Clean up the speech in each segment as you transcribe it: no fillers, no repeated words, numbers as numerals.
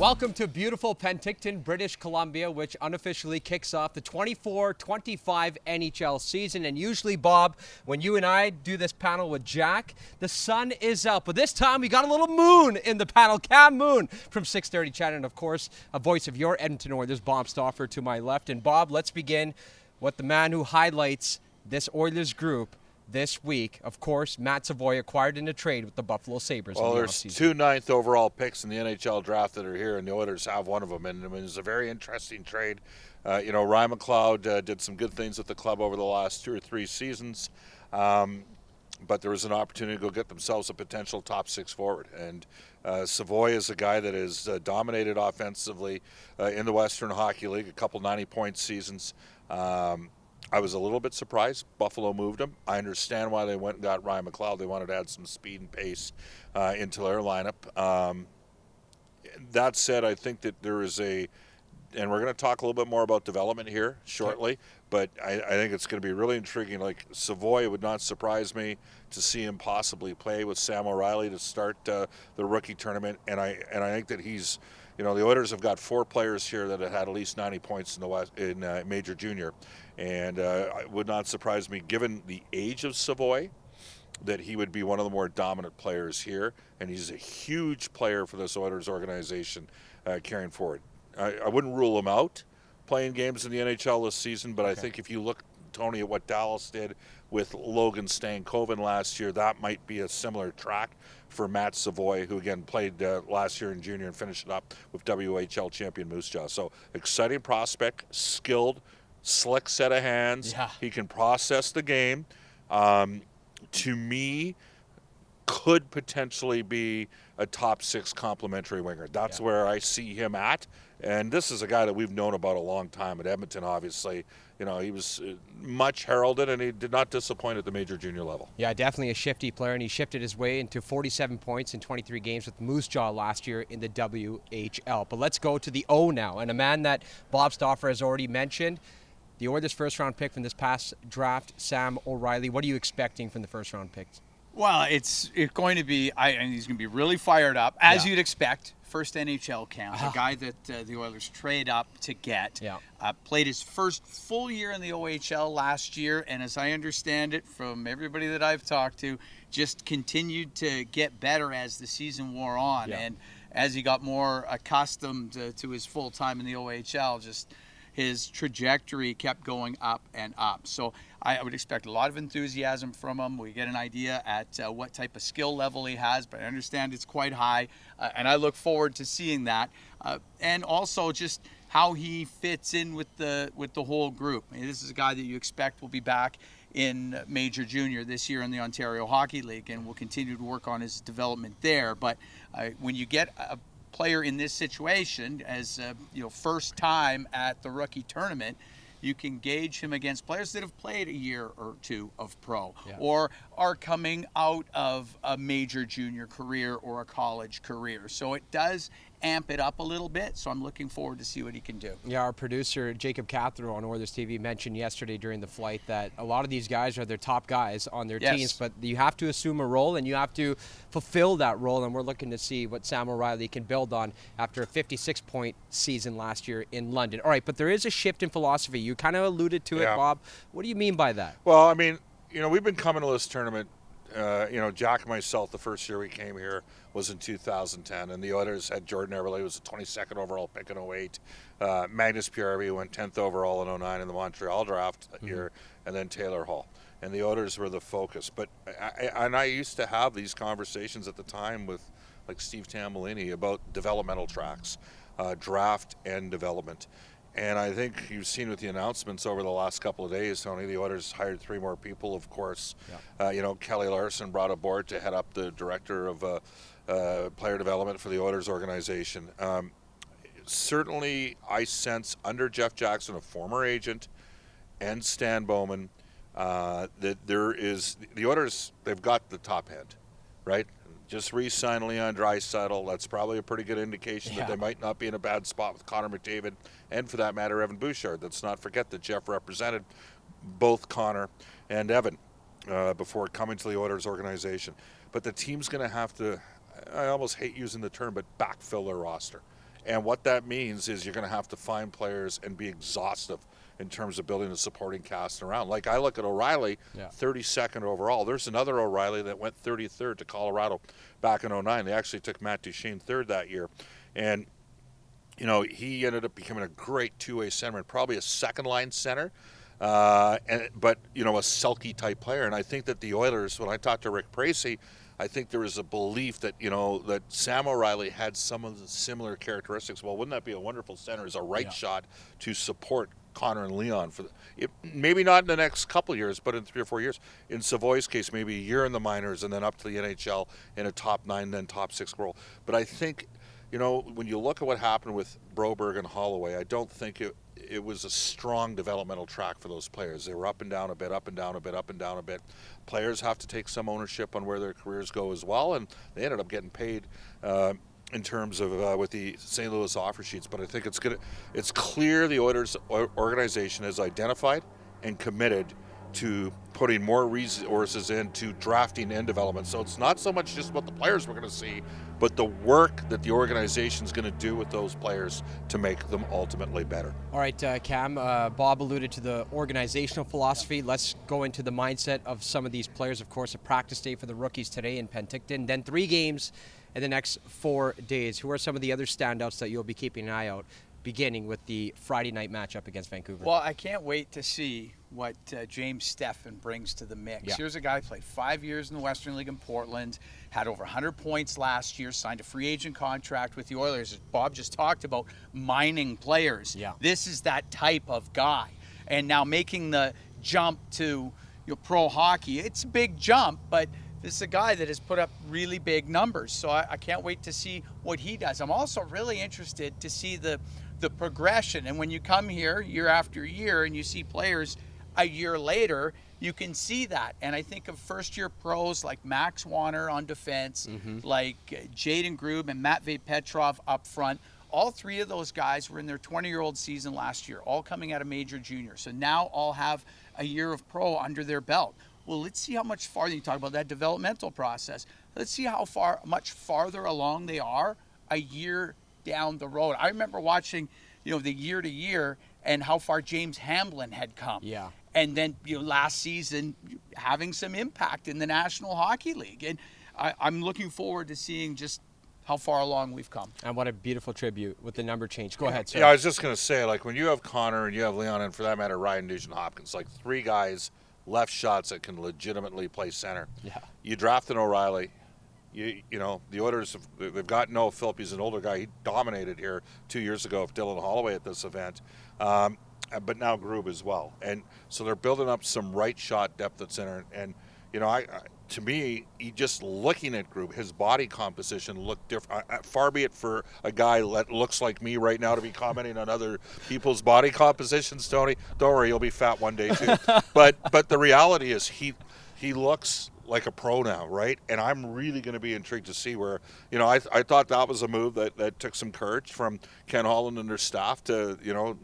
Welcome to beautiful Penticton, British Columbia, which unofficially kicks off the 24-25 NHL season. And usually, Bob, when you and I do this panel with Jack, the sun is out. But this time, we got a little moon in the panel. Cam Moon from 630 Channel. And, of course, a voice of your Edmonton Oilers, Bob Stauffer, to my left. And, Bob, let's begin with the man who highlights this Oilers group this week. Of course, Matt Savoie acquired in a trade with the Buffalo Sabres. Well, there's two ninth overall picks in the NHL draft that are here, and the Oilers have one of them. And I mean, it's a very interesting trade. Ryan McLeod did some good things with the club over the last 2 or 3 seasons, but there was an opportunity to go get themselves a potential top 6 forward. And Savoie is a guy that has dominated offensively in the Western Hockey League, a couple 90-point seasons. I was a little bit surprised Buffalo moved him. I understand why they went and got Ryan McLeod. They wanted to add some speed and pace into their lineup. That said, I think that there is and we're going to talk a little bit more about development here shortly, but I think it's going to be really intriguing. Like Savoie, it would not surprise me to see him possibly play with Sam O'Reilly to start the rookie tournament, and I think that he's, the Oilers have got 4 players here that have had at least 90 points in the West, in Major Junior, and it would not surprise me, given the age of Savoie, that he would be one of the more dominant players here, and he's a huge player for this Oilers organization carrying forward. I wouldn't rule him out playing games in the NHL this season, but I think if you look, Tony, at what Dallas did with Logan Stankoven last year, that might be a similar track for Matt Savoie, who again played last year in junior and finished it up with WHL champion Moose Jaw. So exciting prospect, skilled, slick set of hands. Yeah. He can process the game. To me, could potentially be a top 6 complementary winger. That's where I see him at. And this is a guy that we've known about a long time at Edmonton, obviously. He was much heralded, and he did not disappoint at the major junior level. Yeah, definitely a shifty player, and he shifted his way into 47 points in 23 games with Moose Jaw last year in the WHL. But let's go to the O now, and a man that Bob Stauffer has already mentioned, the Oilers' first-round pick from this past draft, Sam O'Reilly. What are you expecting from the first-round picks? Well, it's going to be, and he's going to be really fired up, as you'd expect. First NHL camp, a guy that the Oilers trade up to get. Played his first full year in the OHL last year, and as I understand it from everybody that I've talked to, just continued to get better as the season wore on. And as he got more accustomed to his full time in the OHL, just his trajectory kept going up and up. So I would expect a lot of enthusiasm from him. We get an idea at what type of skill level he has, but I understand it's quite high, and I look forward to seeing that. And also just how he fits in with the whole group. I mean, this is a guy that you expect will be back in Major Junior this year in the Ontario Hockey League, and will continue to work on his development there. But when you get a player in this situation as first time at the rookie tournament, you can gauge him against players that have played a year or 2 of pro or are coming out of a major junior career or a college career. So it does amp it up a little bit, so I'm looking forward to see what he can do. Yeah, our producer, Jacob Cathro on Oilers TV, mentioned yesterday during the flight that a lot of these guys are their top guys on their teams, but you have to assume a role and you have to fulfill that role, and we're looking to see what Sam O'Reilly can build on after a 56-point season last year in London. All right, but there is a shift in philosophy. You kind of alluded to it, Bob. What do you mean by that? Well, I mean, we've been coming to this tournament. Jack and myself, the first year we came here was in 2010, and the Oilers had Jordan Eberle, was the 22nd overall pick in 08. Magnus Pierre went 10th overall in 09 in the Montreal draft that year, and then Taylor Hall. And the Oilers were the focus. But I used to have these conversations at the time with like Steve Tambellini about developmental tracks, draft and development. And I think you've seen with the announcements over the last couple of days, Tony, the Oilers hired 3 more people, of course. Kelly Larson brought aboard to head up the director of player development for the Oilers organization. Certainly, I sense under Jeff Jackson, a former agent, and Stan Bowman, that there is, the Oilers, they've got the top end, right? Just re-sign Leon Draisaitl. That's probably a pretty good indication that they might not be in a bad spot with Connor McDavid and, for that matter, Evan Bouchard. Let's not forget that Jeff represented both Connor and Evan before coming to the Oilers organization. But the team's going to have to, I almost hate using the term, but backfill their roster. And what that means is you're going to have to find players and be exhaustive in terms of building a supporting cast around. Like I look at O'Reilly, 32nd overall. There's another O'Reilly that went 33rd to Colorado back in 2009. They actually took Matt Duchene third that year. And, you know, he ended up becoming a great two-way center and probably a second-line center. But, you know, a sulky type player. And I think that the Oilers, when I talked to Rick Precy, I think there was a belief that, you know, that Sam O'Reilly had some of the similar characteristics. Well, wouldn't that be a wonderful center as a right shot to support Connor and Leon for maybe not in the next couple of years, but in 3 or 4 years. In Savoie's case, maybe a year in the minors and then up to the NHL in a top 9, then top 6 role. But I think, you know, when you look at what happened with Broberg and Holloway, I don't think it was a strong developmental track for those players. They were up and down a bit, up and down a bit, up and down a bit. Players have to take some ownership on where their careers go as well, and they ended up getting paid in terms of with the St. Louis offer sheets. But I think it's clear the Oilers organization has identified and committed to putting more resources into drafting and development. So it's not so much just what the players we're going to see, but the work that the organization is going to do with those players to make them ultimately better. All right, Cam, Bob alluded to the organizational philosophy. Let's go into the mindset of some of these players. Of course, a practice day for the rookies today in Penticton, then 3 games in the next 4 days. Who are some of the other standouts that you'll be keeping an eye out, beginning with the Friday night matchup against Vancouver? Well, I can't wait to see what James Steffen brings to the mix. Yeah. Here's a guy who played 5 years in the Western League in Portland, had over 100 points last year, signed a free agent contract with the Oilers. As Bob just talked about, mining players. Yeah. This is that type of guy. And now making the jump to pro hockey, it's a big jump, but this is a guy that has put up really big numbers. So I can't wait to see what he does. I'm also really interested to see the progression. And when you come here year after year and you see players a year later, you can see that. And I think of first-year pros like Max Warner on defense, like Jaden Grube and Matvey Petrov up front. All 3 of those guys were in their 20-year-old season last year, all coming out of major junior. So now all have a year of pro under their belt. Well, let's see how much farther, you talk about that developmental process. Let's see how much farther along they are a year down the road. I remember watching, the year to year and how far James Hamblin had come. Yeah. And then, last season having some impact in the National Hockey League. And I'm looking forward to seeing just how far along we've come. And what a beautiful tribute with the number change. Go ahead, sir. Yeah, I was just going to say, like, when you have Connor and you have Leon, and for that matter, Ryan Nugent-Hopkins, like 3 guys left shots that can legitimately play center. Yeah. You draft an O'Reilly. You know, the Oilers, they've got Noah Philp. He's an older guy. He dominated here 2 years ago with Dylan Holloway at this event. But now Grube as well. And so they're building up some right shot depth at center. And, to me, just looking at Grube, his body composition looked different. Far be it for a guy that looks like me right now to be commenting on other people's body compositions, Tony. Don't worry, you'll be fat one day too. But the reality is he looks like a pro now, right? And I'm really going to be intrigued to see where, I thought that was a move that took some courage from Ken Holland and their staff to,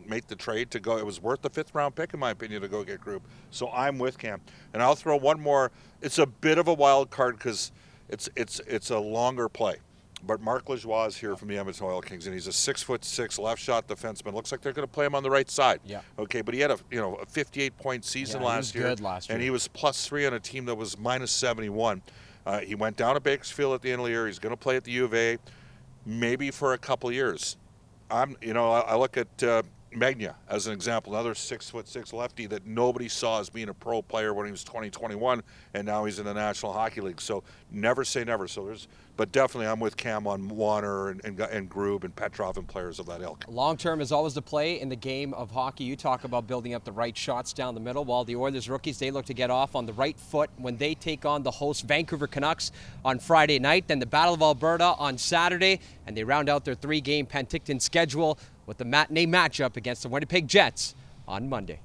make the trade to go. It was worth the 5th round pick, in my opinion, to go get Grube. So I'm with Cam. And I'll throw one more. It's a bit of a wild card because it's a longer play. But Marc Lajoie is here from the Edmonton Oil Kings, and he's a 6'6" left shot defenseman. Looks like they're going to play him on the right side. Yeah. Okay, but he had a 58-point season last year. Good last year. And he was +3 on a team that was -71. He went down to Bakersfield at the end of the year. He's going to play at the U of A, maybe for a couple of years. I look at Magna as an example, another 6'6" lefty that nobody saw as being a pro player when he was 20-21, and now he's in the National Hockey League. So never say never. But definitely I'm with Cam on Warner and Grube and Petrov and players of that ilk. Long term is always the play in the game of hockey. You talk about building up the right shots down the middle, while the Oilers rookies, they look to get off on the right foot when they take on the host Vancouver Canucks on Friday night, then the Battle of Alberta on Saturday, and they round out their 3-game Penticton schedule with the matinee matchup against the Winnipeg Jets on Monday.